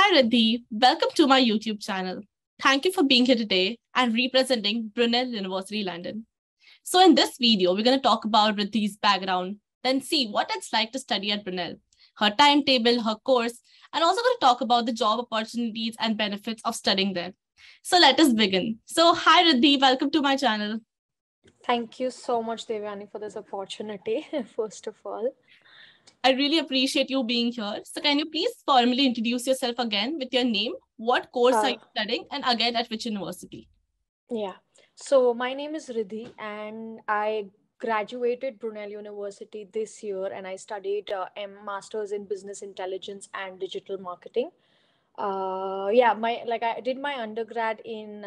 Hi Riddhi, welcome to my YouTube channel. Thank you for being here today and representing Brunel University London. So in this video, we're going to talk about Riddhi's background, then see what it's like to study at Brunel, her timetable, her course, and also going to talk about the job opportunities and benefits of studying there. So let us begin. So hi Riddhi, welcome to my channel. Thank you so much, Devyani, for this opportunity, first of all. I really appreciate you being here. So can you please formally introduce yourself again with your name, what course are you studying, and again at which university? Yeah. So my name is Riddhi, and I graduated Brunel University this year, and I studied Masters in Business Intelligence and Digital Marketing. I did my undergrad in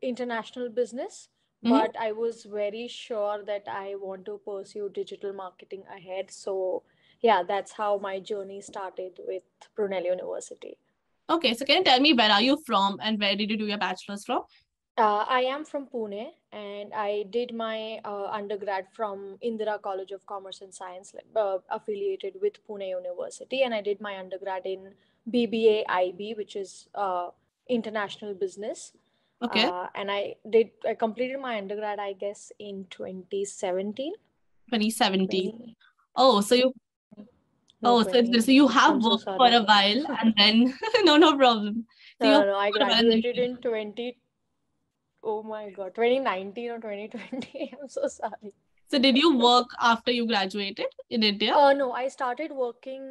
international business, Mhm. but I was very sure that I want to pursue digital marketing ahead. So yeah, that's how my journey started with Brunel University. Okay, so can you tell me where are you from and where did you do your bachelor's from? I am from Pune, and I did my undergrad from Indira College of Commerce and Science, affiliated with Pune University, and I did my undergrad in BBA IB, which is international business. Okay, And I completed my undergrad, I guess, in 2017. 2017. 20, Oh, so you no, so you 20. have I'm so worked for sorry. a while and then no problem. So you have No. I worked for a while and then graduated in 20. Oh my God, 2019 or 2020. I'm so sorry. so did you work after you graduated in India? No, I started working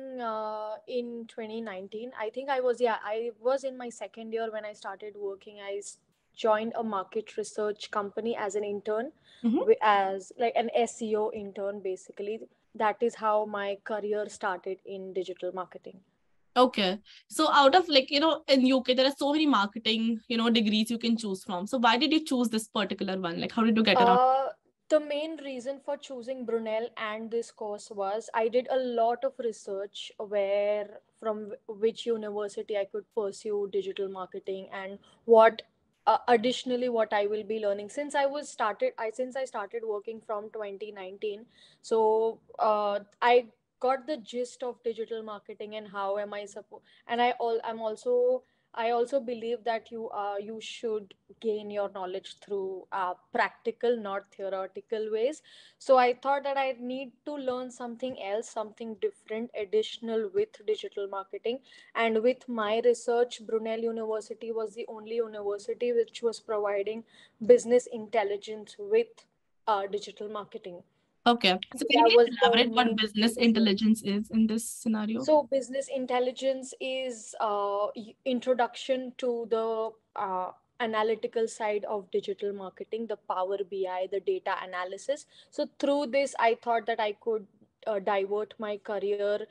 in 2019. I was in my second year when I started working. Joined a market research company as an intern, Mhm. as like an SEO intern, basically. That is how my career started in digital marketing. Okay. So out of in UK, there are so many marketing, degrees you can choose from. So why did you choose this particular one? Like how did you get around? Uh, the main reason for choosing Brunel and this course was I did a lot of research where from which university I could pursue digital marketing and what additionally what I will be learning since I started working from 2019. So I got the gist of digital marketing and how am I supposed, and I also believe that you should gain your knowledge through practical, not theoretical ways. So I thought that I need to learn something else, something different, additional with digital marketing. And with my research, Brunel University was the only university which was providing business intelligence with digital marketing. Okay. So can you That please was the elaborate what main business reason. intelligence is in this scenario? So, business intelligence is introduction to the analytical side of digital marketing, the Power BI, the data analysis. So, through this, I thought that I could divert my career,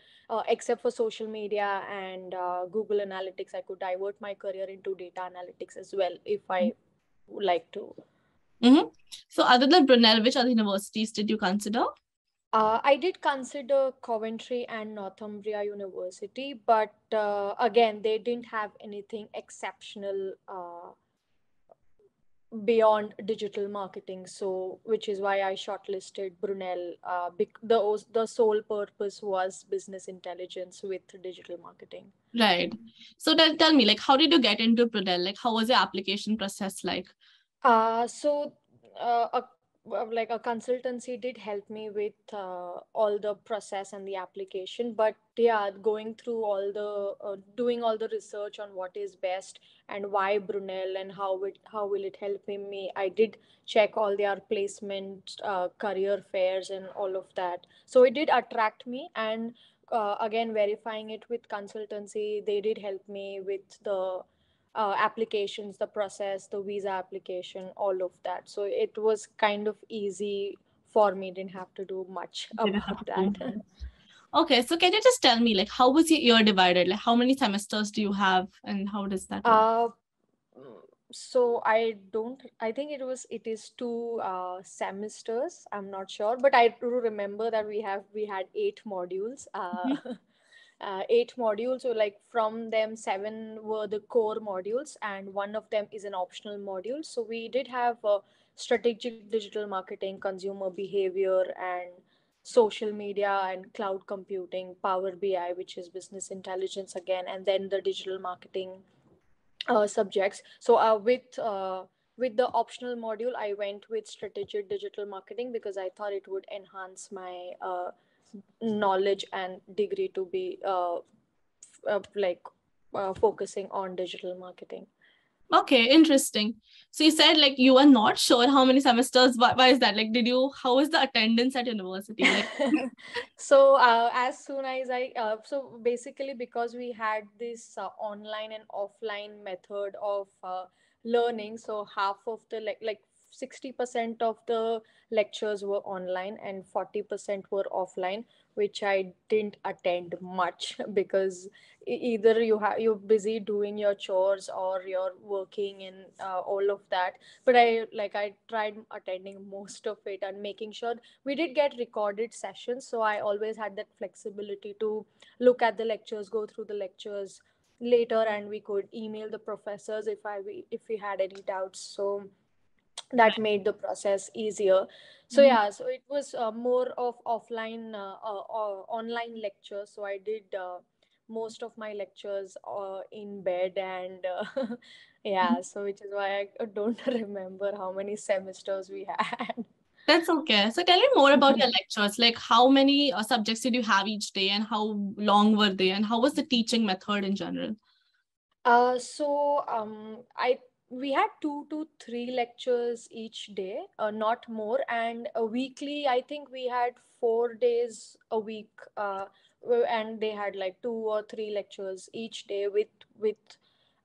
except for social media and Google Analytics, I could divert my career into data analytics as well if I would like to. Mm-hmm. So other than Brunel, which other universities did you consider? I did consider Coventry and Northumbria University, but again, they didn't have anything exceptional beyond digital marketing. So, which is why I shortlisted Brunel. The sole purpose was business intelligence with digital marketing. Right. So then tell me, like, how did you get into Brunel? Like, how was your application process like? So like a consultancy did help me with all the process and the application, but yeah, going through doing all the research on what is best and why Brunel and how will it help me. I did check all their placement, career fairs, and all of that. So it did attract me, and again verifying it with consultancy, they did help me with the applications, the process, the visa application, all of that. So it was kind of easy for me. Didn't have to do much Did you have about to? that. Okay, so can you just tell me, like, how was your year divided? Like, how many semesters do you have, and how does that work? uh, so I don't. I think it is two semesters. I'm not sure, but I do remember that we had 8 modules. Mhm. 8 modules. So like from them, 7 were the core modules, and one of them is an optional module. So we did have strategic digital marketing, consumer behavior, and social media and cloud computing, Power BI, which is business intelligence again, and then the digital marketing subjects. So with the optional module, I went with strategic digital marketing because I thought it would enhance my knowledge and degree to be like focusing on digital marketing. Okay, interesting. So you said like you are not sure how many semesters. Why is that? Like, how is the attendance at university? Like, So as soon as so basically, because we had this online and offline method of learning, so half of the like 60% of the lectures were online and 40% were offline, which I didn't attend much because either you're busy doing your chores or you're working and all of that. But I tried attending most of it and making sure we did get recorded sessions, so I always had that flexibility to look at the lectures, go through the lectures later, and we could email the professors if we had any doubts. So that made the process easier. So Mhm. yeah, so it was more of offline online lectures. So I did most of my lectures in bed, and yeah, so which is why I don't remember how many semesters we had. That's okay. So tell me more about your lectures. Like, how many subjects did you have each day, and how long were they, and how was the teaching method in general? I we had 2 to 3 lectures each day, not more, and weekly. I think we had 4 days a week, and they had like 2 or 3 lectures each day with.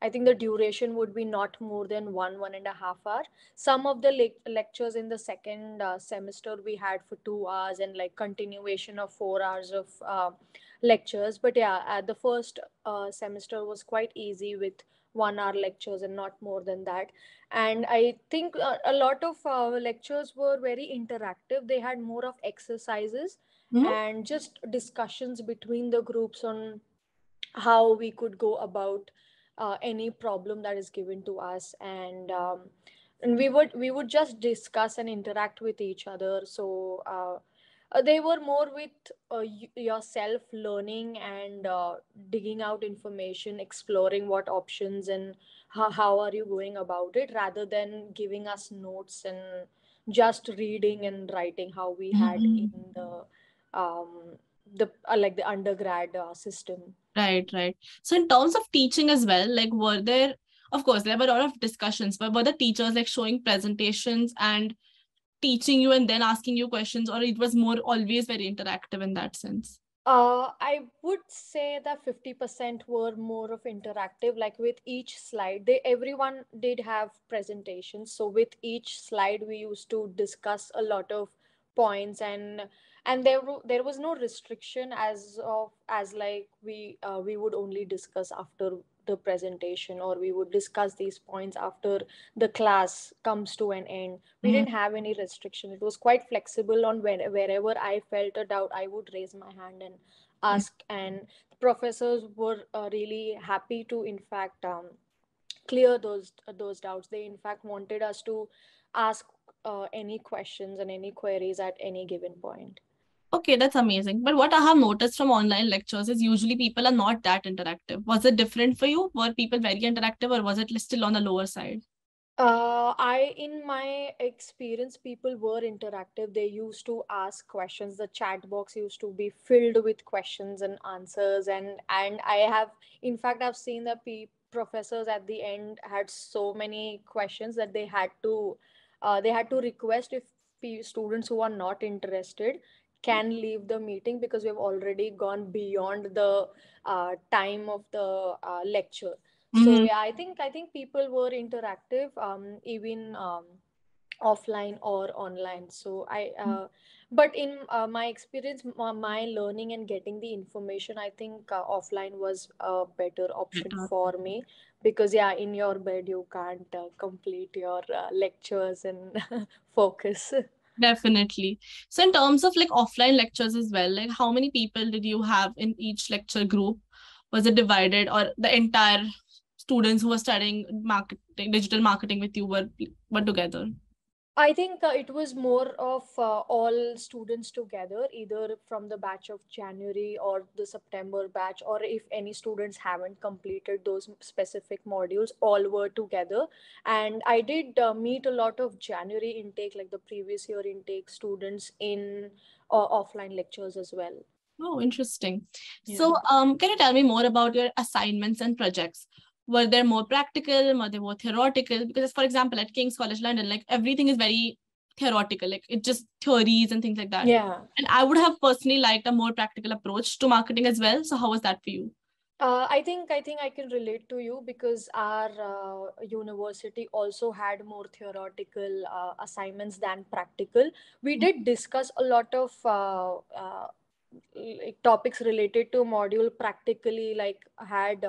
I think the duration would be not more than 1.5 hour. Some of the lectures in the second semester we had for 2 hours, and like continuation of 4 hours of lectures. But yeah, at the first semester was quite easy with 1 hour lectures and not more than that. And I think a lot of lectures were very interactive. They had more of exercises Mhm. and just discussions between the groups on how we could go about any problem that is given to us. And we would just discuss and interact with each other. So they were more with yourself learning and digging out information, exploring what options and how are you going about it, rather than giving us notes and just reading and writing how we had in Mhm. um, the like the undergrad system. Right, right. So in terms of teaching as well, like were there, of course, there were a lot of discussions, but were the teachers like showing presentations and teaching you and then asking you questions, or it was more always very interactive in that sense? I would say that 50% were more of interactive, like with each slide. Everyone did have presentations. So with each slide, we used to discuss a lot of points, and there was no restriction as like we would only discuss after the presentation, or we would discuss these points after the class comes to an end. We Mhm. didn't have any restriction. It was quite flexible on wherever I felt a doubt, I would raise my hand and ask. And the professors were really happy to, in fact, clear those doubts. They, in fact, wanted us to ask any questions and any queries at any given point. Okay, that's amazing. But what I have noticed from online lectures is usually people are not that interactive. Was it different for you? Were people very interactive, or was it still on the lower side? In my experience, people were interactive. They used to ask questions. The chat box used to be filled with questions and answers, and I have, in fact, I've seen that professors at the end had so many questions that they had to request if students who are not interested can leave the meeting, because we've already gone beyond the time of the lecture. So Mhm. yeah, I think people were interactive, even offline or online. So but in my experience, my learning and getting the information, I think offline was a better option Better. for me, because yeah, in your bed you can't complete your lectures and focus. Definitely. So in terms of like offline lectures as well, like how many people did you have in each lecture group? Was it divided, or the entire students who were studying marketing, digital marketing with you were together? I think it was more of all students together, either from the batch of January or the September batch, or if any students haven't completed those specific modules, all were together. And I did meet a lot of January intake, like the previous year intake students in offline lectures as well. Oh, interesting. Yeah. So, can you tell me more about your assignments and projects? Were they more practical? Were they more theoretical? Because, for example, at King's College London, like everything is very theoretical, like it's just theories and things like that. Yeah. And I would have personally liked a more practical approach to marketing as well. So, how was that for you? I think I can relate to you because our university also had more theoretical assignments than practical. We did discuss a lot of like topics related to module practically, like had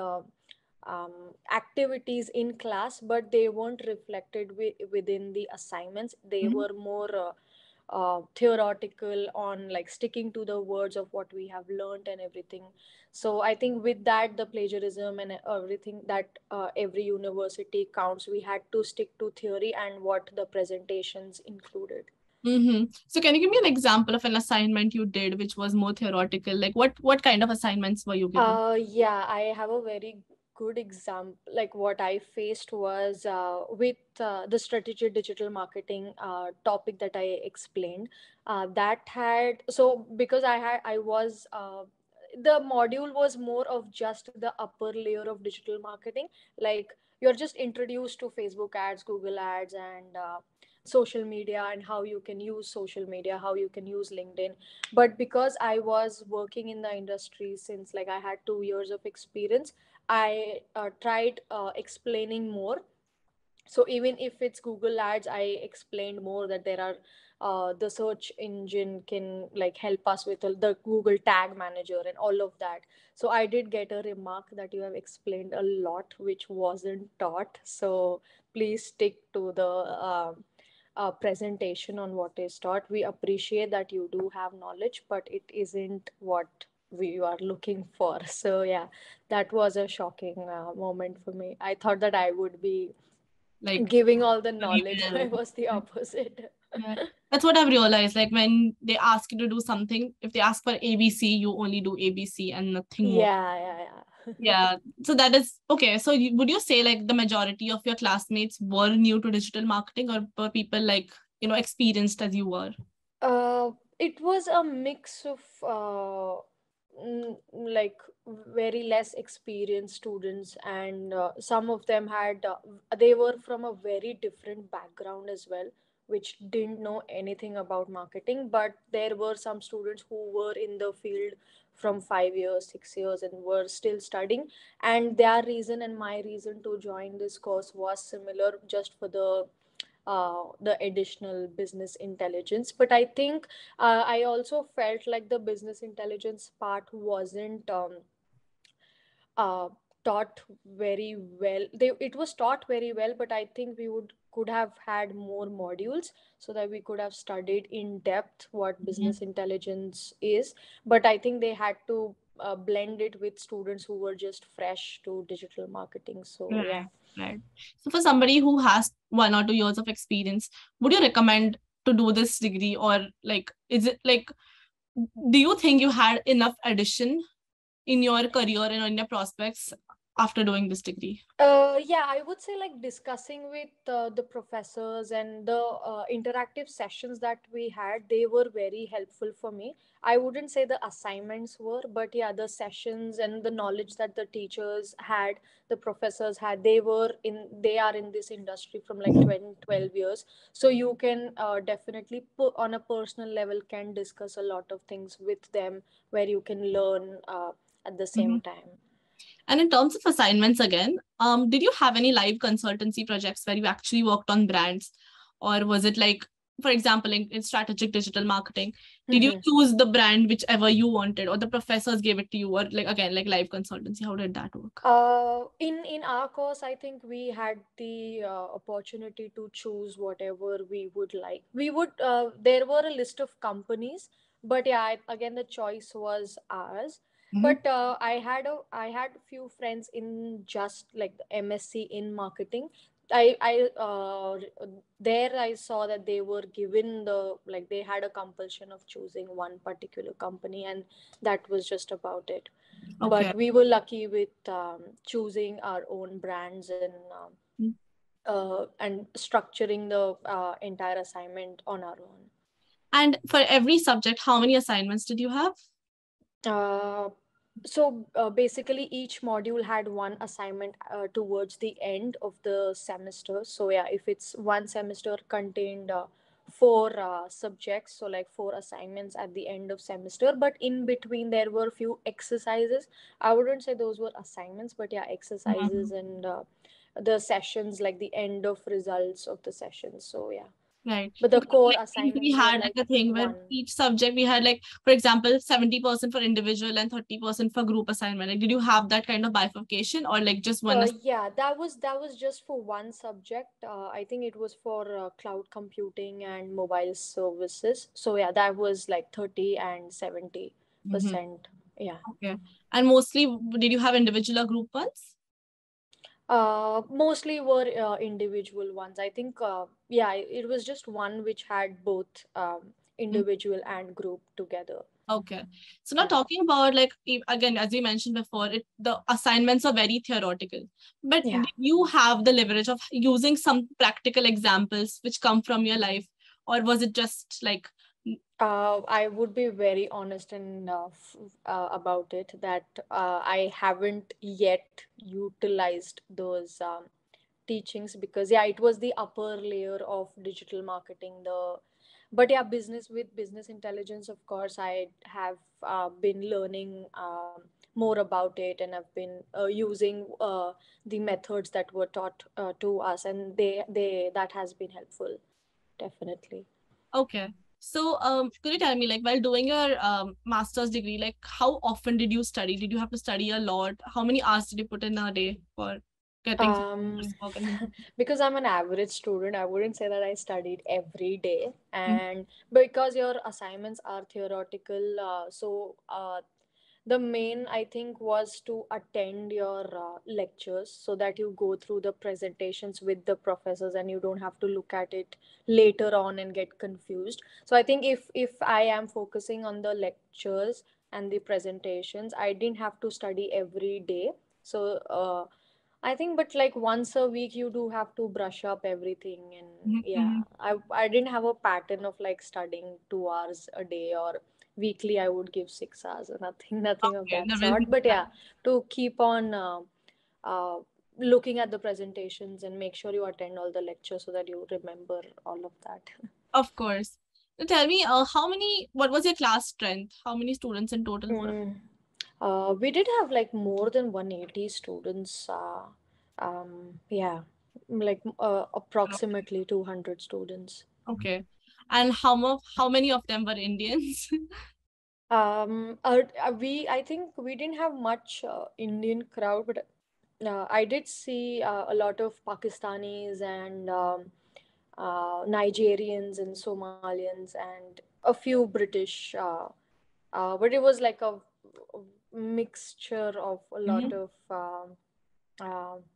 activities in class, but they weren't reflected within the assignments. They Mhm. were more theoretical on like sticking to the words of what we have learned and everything. So I think with that, the plagiarism and everything that every university counts, we had to stick to theory and what the presentations included. Mm-hmm. So, can you give me an example of an assignment you did which was more theoretical? Like, what kind of assignments were you given? Yeah, I have a very good example. Like what I faced was with the strategic digital marketing topic that I explained. That had so because I was the module was more of just the upper layer of digital marketing. Like you're just introduced to Facebook ads, Google ads, and social media, and how you can use social media, how you can use LinkedIn. But because I was working in the industry since like I had 2 years of experience, I tried explaining more. So even if it's Google ads, I explained more that there are the search engine can like help us with the Google tag manager and all of that. So I did get a remark that you have explained a lot which wasn't taught, so please stick to the presentation on what is taught. We appreciate that you do have knowledge, but it isn't what we are looking for. So yeah, that was a shocking moment for me. I thought that I would be Like, giving all the very knowledge. I well. was the opposite. Yeah. That's what I've realized. Like when they ask you to do something, if they ask for ABC, you only do ABC and nothing more. Yeah, yeah, yeah. Yeah. So that is okay. So would you say like the majority of your classmates were new to digital marketing, or were people like, experienced as you were? It was a mix of like very less experienced students, and some of them had they were from a very different background as well, which didn't know anything about marketing. But there were some students who were in the field from 5 years, 6 years, and were still studying. And their reason and my reason to join this course was similar, just for the additional business intelligence. But I think I also felt like the business intelligence part wasn't uh, taught very well. It was taught very well, but I think we would could have had more modules so that we could have studied in depth what Mhm. business intelligence is. But I think they had to blend it with students who were just fresh to digital marketing. So yeah. Right, right. So for somebody who has 1 or 2 years of experience, would you recommend to do this degree, or like, is it like, do you think you had enough addition in your career and in your prospects after doing this degree? Yeah, I would say like discussing with the professors and the interactive sessions that we had, they were very helpful for me. I wouldn't say the assignments were, but yeah, the sessions and the knowledge that the teachers had, the professors had, they are in this industry from like 20, 12 years. So you can definitely put on a personal level, can discuss a lot of things with them where you can learn at the Mhm. same time. And in terms of assignments again, did you have any live consultancy projects where you actually worked on brands? Or was it like, for example, in strategic digital marketing, did you choose the brand whichever you wanted, or the professors gave it to you, or like again, like live consultancy? How did that work? In our course, I think we had the opportunity to choose whatever we would like. We would there were a list of companies, but yeah, again the choice was ours. Mhm. But I had few friends in just like the MSc in marketing. there I saw that they were given like they had a compulsion of choosing one particular company, and that was just about it. Okay. But we were lucky with choosing our own brands and structuring the entire assignment on our own. And for every subject, how many assignments did you have? Uh, basically, each module had one assignment towards the end of the semester. So yeah, if it's one semester contained four subjects, so like four assignments at the end of semester. But in between, there were few exercises. I wouldn't say those were assignments, but yeah, exercises Mhm. and the sessions, like the end of results of the sessions. So yeah, Right. but the Because core like we assignments were had like like a thing where one. each subject we had like, for example, 70% for individual and 30% for group assignment. Like, did you have that kind of bifurcation or like just one? Yeah, that was just for one subject. I think it was for cloud computing and mobile services. So yeah, that was like 30 and 70 Mhm. percent. Yeah. Okay. And mostly, did you have individual or group ones? Mostly were individual ones. I think yeah, it was just one which had both Mm. individual and group together. Okay. So now Yeah. talking about like again, as you mentioned before, the assignments are very theoretical. But did Yeah. you have the leverage of using some practical examples which come from your life, or was it just like I would be very honest about it that I haven't yet utilized those teachings, because yeah, it was the upper layer of digital marketing. But yeah, business intelligence, of course, I have been learning more about it, and I've been using the methods that were taught to us, and they that has been helpful, definitely. okay? So could you tell me like while doing your master's degree, like how often did you study? Did you have to study a lot? How many hours did you put in a day for getting Um, this work and because I'm an average student, I wouldn't say that I studied every day. Mhm. And because your assignments are theoretical, the main, I think, was to attend your lectures so that you go through the presentations with the professors and you don't have to look at it later on and get confused. So I think if I am focusing on the lectures and the presentations, I didn't have to study every day. So I think, but like once a week, you do have to brush up everything. And Mhm, yeah, mhm. I didn't have a pattern of like studying 2 hours a day, or weekly I would give 6 hours or nothing, nothing of Okay, that there will sort. be But that. yeah, to keep on uh, looking at the presentations and make sure you attend all the lectures so that you remember all of that. Of course. So tell me, what was your class strength? How many students in total were? Mm. We did have like more than 180 students. Yeah, like approximately 200 students. Okay. And how many of them were Indians? I think we didn't have much Indian crowd, but I did see a lot of Pakistanis and Nigerians and Somalians and a few British. But it was like a mixture of a lot Mhm. of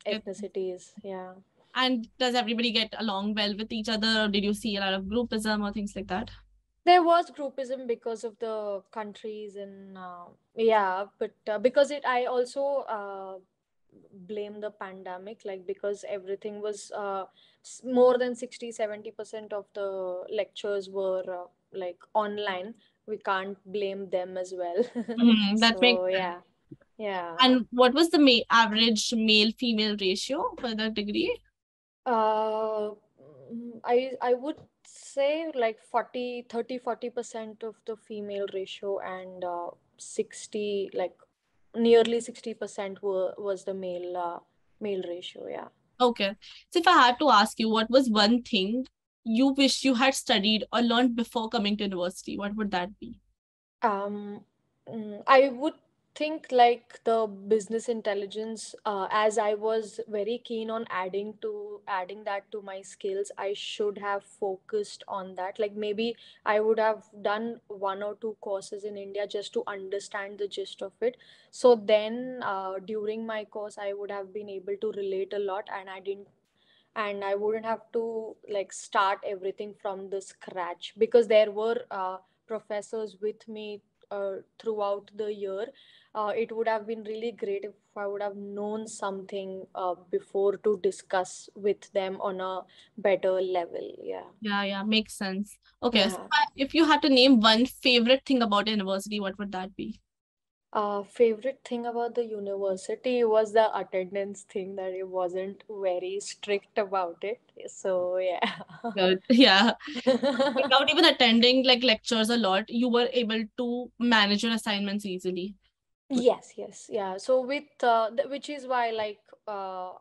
Yes. ethnicities. Yeah. And does everybody get along well with each other, or did you see a lot of groupism or things like that? There was groupism because of the countries, and yeah, but because I also blame the pandemic, like because everything was more than 60-70% of the lectures were like online. We can't blame them as well. Mhm, that makes So sense. yeah. Yeah. And what was the average male female ratio for the degree? Uh, I would say like 40 30 40% of the female ratio, and 60, like nearly 60% was the male ratio. Yeah. Okay. So if I had to ask you, what was one thing you wish you had studied or learned before coming to university, what would that be? Um, I would think like the business intelligence, as I was very keen on adding that to my skills, I should have focused on that. Like maybe I would have done one or two courses in India just to understand the gist of it. So then during my course, I would have been able to relate a lot, and I didn't and I wouldn't have to like start everything from the scratch, because there were professors with me throughout the year. It would have been really great if I would have known something before to discuss with them on a better level. Yeah. Yeah, makes sense. Okay, so Yeah. if you had to name one favorite thing about university, what would that be? Favorite thing about the university was the attendance thing, that it wasn't very strict about it. So yeah. Good. Yeah. Without even attending like lectures a lot, you were able to manage your assignments easily. Good. Yes, yeah. So with which is why like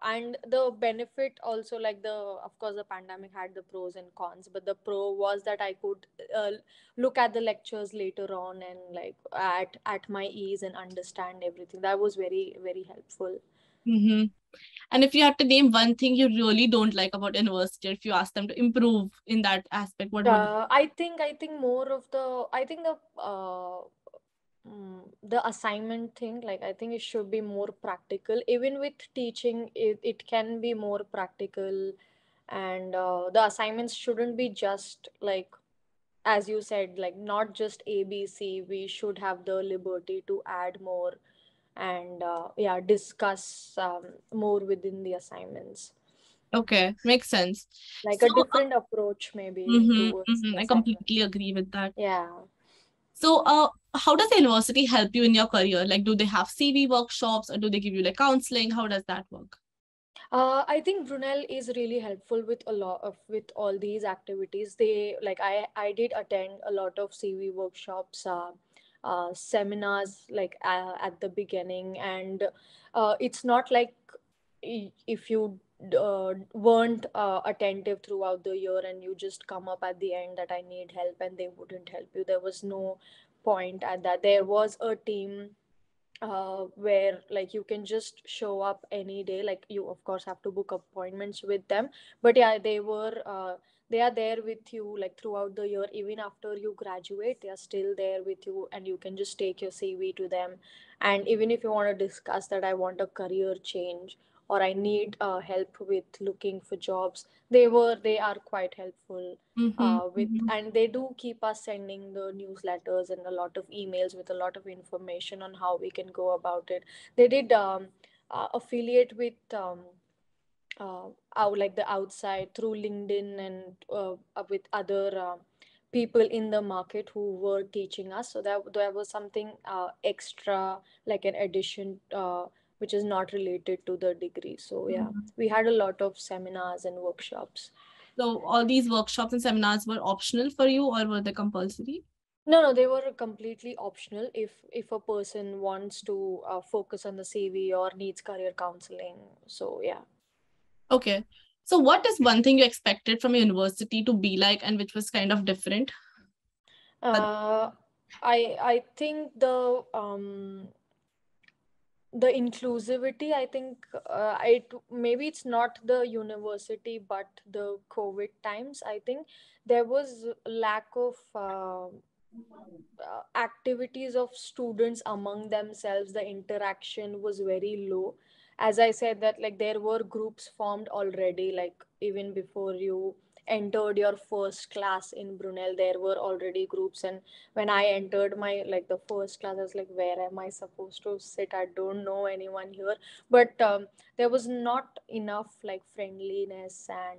and the benefit also, like the, of course the pandemic had the pros and cons, but the pro was that I could uh, look at the lectures later on and like at my ease and understand everything. That was very very helpful. Mm-hmm. And if you had to name one thing you really don't like about university, if you ask them to improve in that aspect, what would? I think more of the, I think the assignment thing, like I think it should be more practical. Even with teaching, it can be more practical, and the assignments shouldn't be just like, as you said, like not just ABC. We should have the liberty to add more and yeah, discuss more within the assignments, Okay, makes sense. like So, a different approach maybe mhm, towards mhm, the I assignment. completely agree with that. Yeah. So, how does the university help you in your career? Like, do they have CV workshops or do they give you like counseling? How does that work? I think Brunel is really helpful with a lot of with all these activities. They like I did attend a lot of CV workshops, seminars like at the beginning, and it's not like if you weren't attentive throughout the year and you just come up at the end that I need help, and they wouldn't help you. There was no point at that. There was a team where like you can just show up any day. Like you of course have to book appointments with them, but yeah, they are there with you like throughout the year. Even after you graduate, they are still there with you, and you can just take your CV to them. And even if you want to discuss that I want a career change, or I need help with looking for jobs, they are quite helpful Mm-hmm, with, and they do keep us sending the newsletters and a lot of emails with a lot of information on how we can go about it. They did affiliate with out like the outside through LinkedIn, and with other people in the market who were teaching us. So that there was something extra, like an addition, which is not related to the degree. So yeah, mm-hmm. we had a lot of seminars and workshops. So, all these workshops and seminars were optional for you or were they compulsory? No, they were completely optional if a person wants to focus on the CV or needs career counseling. So yeah. Okay. So, what is one thing you expected from a university to be like and which was kind of different? Uh, I think the inclusivity, I think it maybe it's not the university but the COVID times. I think there was lack of activities of students among themselves. The interaction was very low. As I said, that like there were groups formed already, like even before you entered your first class in Brunel, there were already groups. And when I entered my like the first class, I was like, where am I supposed to sit? I don't know anyone here. But there was not enough like friendliness and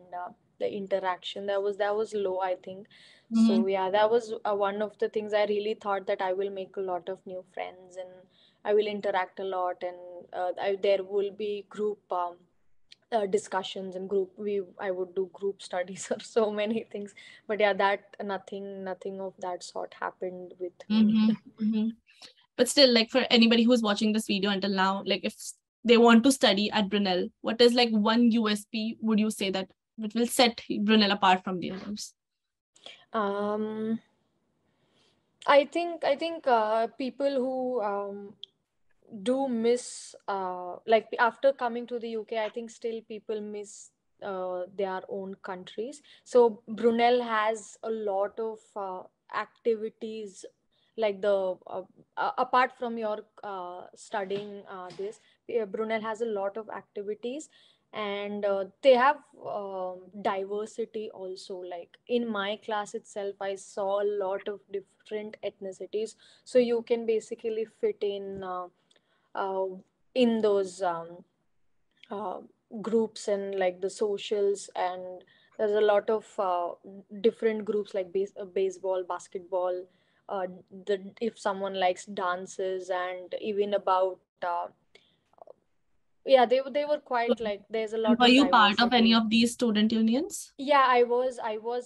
the interaction, that was low, I think. Mm-hmm. So yeah, that was one of the things. I really thought that I will make a lot of new friends and I will interact a lot, and there will be group discussions and group. I would do group studies or so many things. But yeah, that nothing of that sort happened with me. Mm-hmm. Mm-hmm. But still, like for anybody who's watching this video until now, like if they want to study at Brunel, what is like one USP would you say that which will set Brunel apart from the others? um, I think people who do miss like after coming to the UK, I think still people miss their own countries. So Brunel has a lot of activities, like the apart from your studying this, Brunel has a lot of activities, and they have diversity also. Like in my class itself, I saw a lot of different ethnicities, so you can basically fit uh, in those uh, groups and like the socials. And there's a lot of different groups like baseball, basketball, if someone likes dances, and even about yeah, they were So, quite like, there's a and lot were of you part of any diversity. of these student unions? Yeah, I was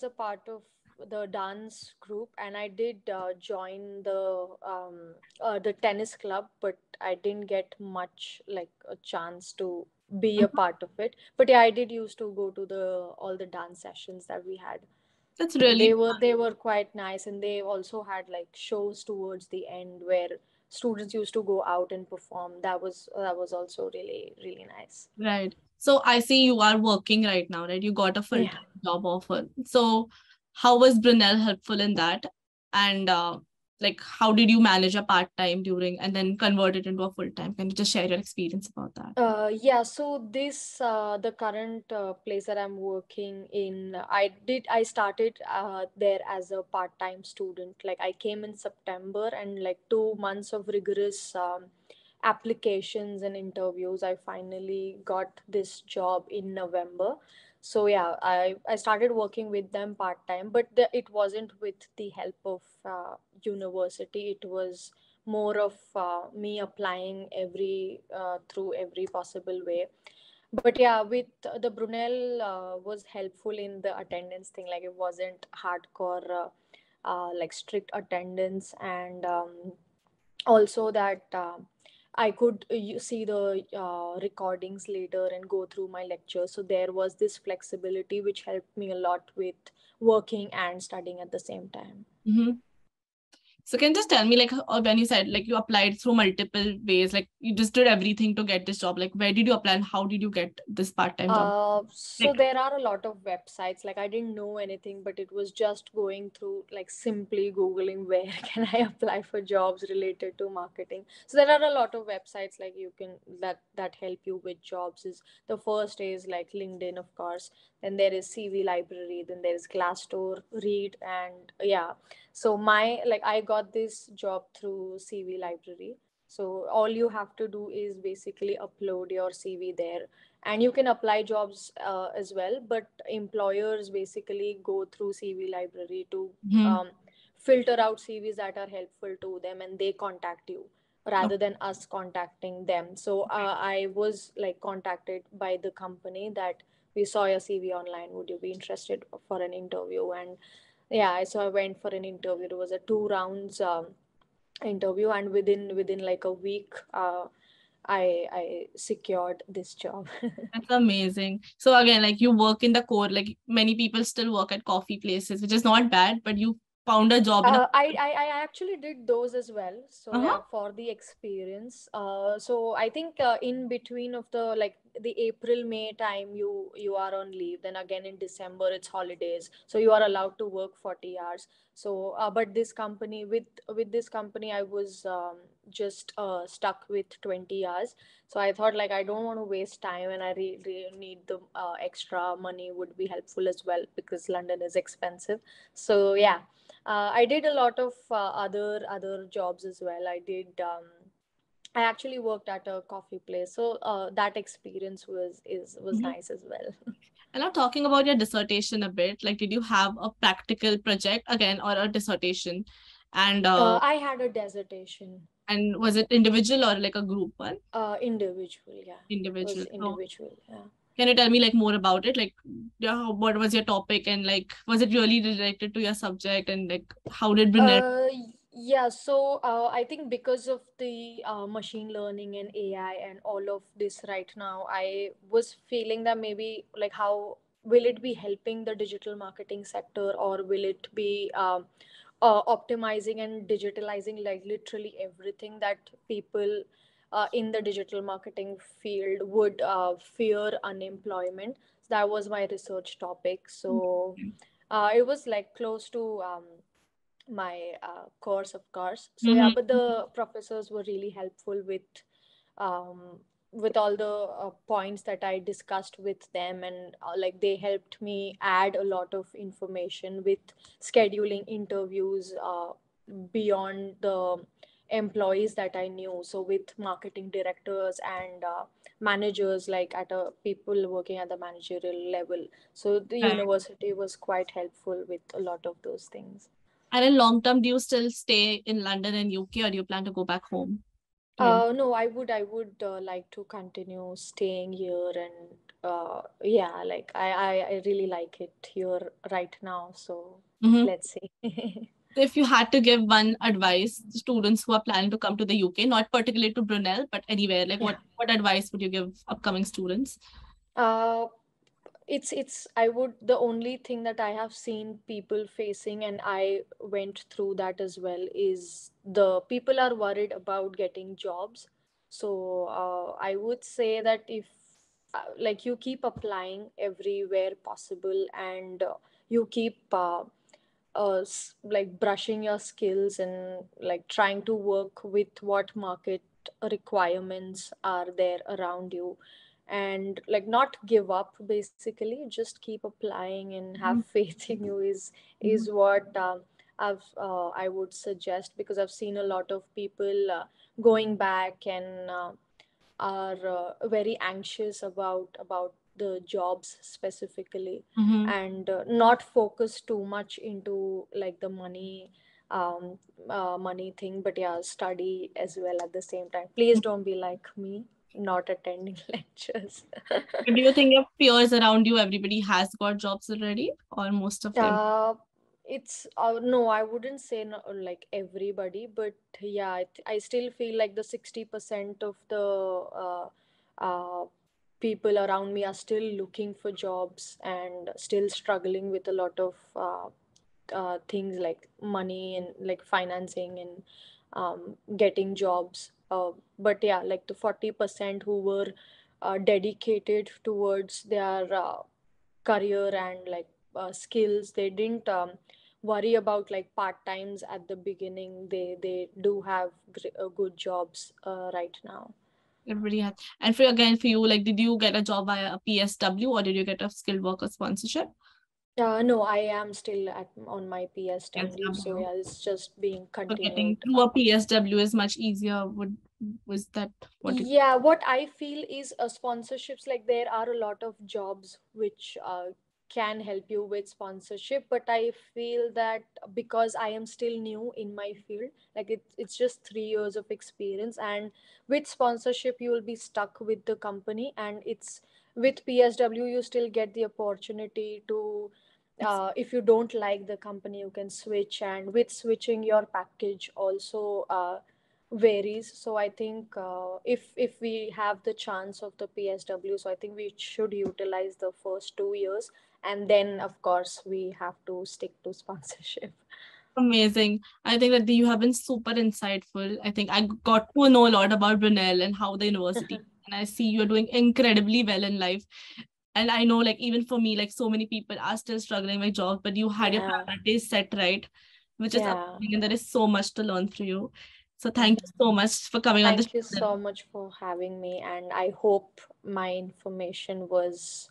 a part of the dance group, and I did join the tennis club, but I didn't get much like a chance to be a Mhm. part of it. But yeah, I did used to go to the all the dance sessions that we had. That's And really they were quite nice, and they also had like shows towards the end where students used to go out and perform. That was also really really nice. right. So I see you are working right now, right? You got a Yeah. full-time job offer. So how was Brunel helpful in that? And like how did you manage a part-time during and then convert it into a full-time? Can you just share your experience about that? Yeah, so the current place that I'm working in, I started there as a part-time student. Like I came in September, and like 2 months of rigorous applications and interviews, I finally got this job in November. So yeah, I started working with them part-time, but it wasn't with the help of university. It was more of me applying through every possible way. But yeah, with the Brunel was helpful in the attendance thing. Like it wasn't hardcore like strict attendance. And also that I could see the recordings later and go through my lectures. So there was this flexibility which helped me a lot with working and studying at the same time. Mm-hmm. So can you just tell me, like, or when you said like you applied through multiple ways, like you just did everything to get this job, like where did you apply and how did you get this part-time job? So Like, there are a lot of websites. Like I didn't know anything, but it was just going through like simply Googling where can I apply for jobs related to marketing. So there are a lot of websites like you can that help you with jobs. Is the first is like LinkedIn, of course. Then there is CV Library. Then there is Glassdoor, Read, and yeah. So my like I got this job through CV Library. So all you have to do is basically upload your CV there, and you can apply jobs as well, but employers basically go through CV Library to mhm. um, filter out CVs that are helpful to them, and they contact you rather than us contacting them. So I was like contacted by the company that we saw your CV online, would you be interested for an interview? And yeah, so I went for an interview. It was a 2 rounds interview, and within like a week I secured this job. That's amazing. So again, like you work in the core, like many people still work at coffee places, which is not bad, but you found a job in a. I actually did those as well. So Uh-huh. yeah, for the experience. So I think in between of the like the April May time, you are on leave. Then again in December it's holidays, so you are allowed to work 40 hours. So but with this company, I was just stuck with 20 hours. So I thought like I don't want to waste time, and I really need the extra money would be helpful as well because London is expensive. So yeah, I did a lot of other jobs as well. I actually worked at a coffee place, so that experience was Mhm. nice as well. And now talking about your dissertation a bit, like did you have a practical project again or a dissertation? And I had a dissertation, was it individual or like a group one? individual. Yeah, it was Individual. So individual. Yeah. can you tell me like more about it? Like, yeah, what was your topic and like was it really related to your subject and like how did Brunel? Uh, yeah, so I think because of the machine learning and AI and all of this right now, I was feeling that maybe like how will it be helping the digital marketing sector, or will it be optimizing and digitalizing like literally everything that people in the digital marketing field would fear unemployment. So that was my research topic. So it was like close to my course, of course. So yeah, Mm-hmm. but the professors were really helpful um, with all the points that I discussed with them, and like they helped me add a lot of information with scheduling interviews beyond the employees that I knew. So with marketing directors and managers, like at a people working at the managerial level. So the Right. university was quite helpful with a lot of those things. And in long term, do you still stay in London and UK, or do you plan to go back home to India? No, I would like to continue staying here, and yeah, like I really like it here right now. So Mhm. let's see. So if you had to give one advice to students who are planning to come to the UK, not particularly to Brunel, but anywhere, like Yeah. what advice would you give upcoming students? Uh, it's I would the only thing that I have seen people facing, and I went through that as well, is the people are worried about getting jobs. So I would say that if like you keep applying everywhere possible, and you keep like brushing your skills and like trying to work with what market requirements are there around you, and like not give up, basically just keep applying and have Mhm. faith in you is Mhm. what I would suggest, because I've seen a lot of people going back and are very anxious about the jobs specifically, Mhm. and not focus too much into like the money thing, but yeah, study as well at the same time. Please don't be like me, not attending lectures. But do you think your peers around you, everybody has got jobs already, or most of them? uh it's no, I wouldn't say no, like everybody, but yeah, I still feel like the 60% of the uh, people around me are still looking for jobs and still struggling with a lot of things like money and like financing and getting jobs. But yeah, like the 40% who were dedicated towards their career and like skills, they didn't worry about like part times at the beginning. They do have good jobs right now. Everybody has. And again, for you, like, did you get a job via a PSW, or did you get a skilled worker sponsorship? No, I am still at on my PSW, so PSW. yeah, it's just being So getting continued. through a PSW is much easier. Was that what did Yeah, what I feel is sponsorships, like there are a lot of jobs which can help you with sponsorship, but I feel that because I am still new in my field, like it's just 3 years of experience, and with sponsorship you will be stuck with the company, and it's with PSW you still get the opportunity to if you don't like the company you can switch, and with switching your package also varies. So I think if we have the chance of the PSW, so I think we should utilize the first 2 years, and then of course we have to stick to sponsorship. amazing? I think that you have been super insightful. I think I got to know a lot about Brunel and how the university, and I see you're doing incredibly well in life. And I know, like, even for me, like, so many people are still struggling with jobs, but you had your Yeah, priorities set right, which is yeah. amazing, and there is so much to learn through you. So thank you Mhm. so much for coming on the Thank you show. so much for having me, and I hope my information was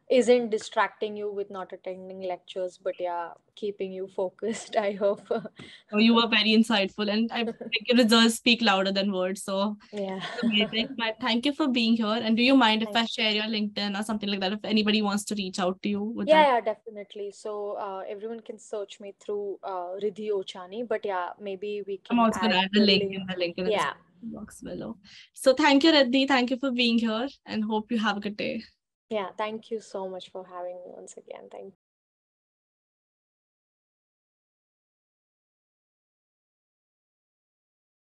isn't distracting you with not attending lectures, but yeah, keeping you focused. I hope. So you were very insightful, and I think your results speak louder than words. So Yeah. amazing. But thank you for being here. And do you mind if Thank I share your LinkedIn or something like that? If anybody wants to reach out to you, would that? Yeah, definitely. So everyone can search me through Riddhi Ochani, but yeah, maybe we I'm can also gonna add add the the link link. in the Yeah, description box below. So thank you, Riddhi. Thank you for being here, and hope you have a good day. yeah. Thank you so much for having me once again. Thank